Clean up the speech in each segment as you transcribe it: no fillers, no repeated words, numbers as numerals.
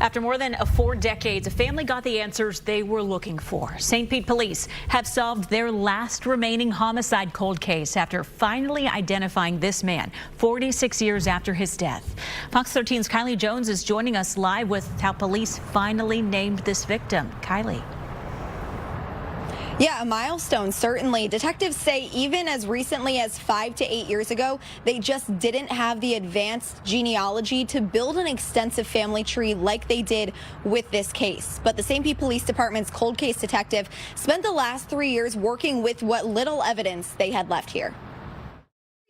After more than 4 decades, a family got the answers they were looking for. St. Pete police have solved their last remaining homicide cold case after finally identifying this man 46 years after his death. Fox 13's Kylie Jones is joining us live with how police finally named this victim. Kylie. Yeah, a milestone, certainly. Detectives say even as recently as 5 to 8 years ago, they just didn't have the advanced genealogy to build an extensive family tree like they did with this case. But the St. Pete Police Department's cold case detective spent the last 3 years working with what little evidence they had left here.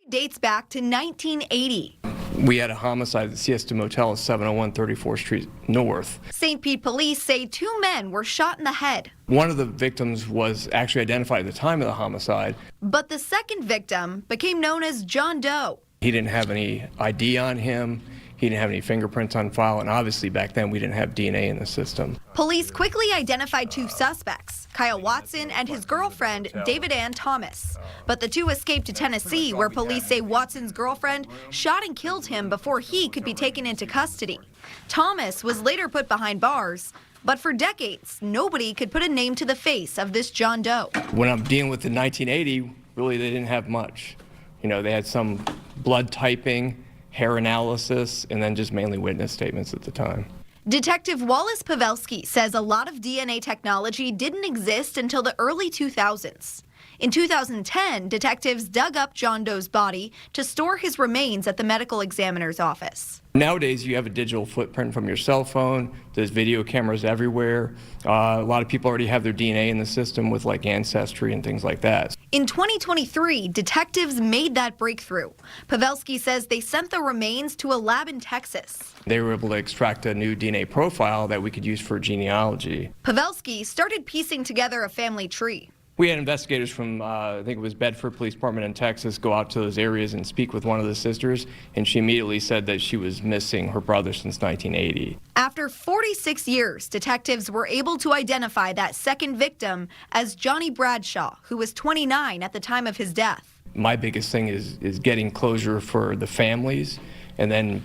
It dates back to 1980. We had a homicide at the Siesta Motel, 701 34th Street North. St. Pete police say 2 men were shot in the head. One of the victims was actually identified at the time of the homicide. But the second victim became known as John Doe. He didn't have any ID on him. He didn't have any fingerprints on file, and obviously back then we didn't have DNA in the system. Police quickly identified 2 suspects, Kyle Watson and his girlfriend, David Ann Thomas. But the 2 escaped to Tennessee, where police say Watson's girlfriend shot and killed him before he could be taken into custody. Thomas was later put behind bars, but for decades, nobody could put a name to the face of this John Doe. When I'm dealing with the 1980, really they didn't have much. You know, they had some blood typing, hair analysis, and then just mainly witness statements at the time. Detective Wallace Pavelski says a lot of DNA technology didn't exist until the early 2000s. In 2010, detectives dug up John Doe's body to store his remains at the medical examiner's office. Nowadays, you have a digital footprint from your cell phone. There's video cameras everywhere. A lot of people already have their DNA in the system with like Ancestry and things like that. In 2023, detectives made that breakthrough. Pavelski says they sent the remains to a lab in Texas. They were able to extract a new DNA profile that we could use for genealogy. Pavelski started piecing together a family tree. We had investigators from, I think it was Bedford Police Department in Texas, go out to those areas and speak with one of the sisters, and she immediately said that she was missing her brother since 1980. After 46 years, detectives were able to identify that second victim as Johnny Bradshaw, who was 29 at the time of his death. My biggest thing is getting closure for the families, and then,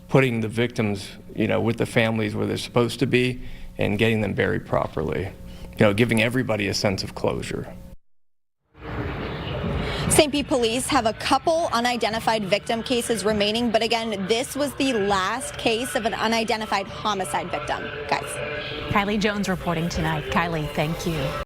putting the victims, with the families where they're supposed to be, and getting them buried properly. Giving everybody a sense of closure. St. Pete police have a couple unidentified victim cases remaining, but again, this was the last case of an unidentified homicide victim. Guys. Kylie Jones reporting tonight. Kylie, thank you.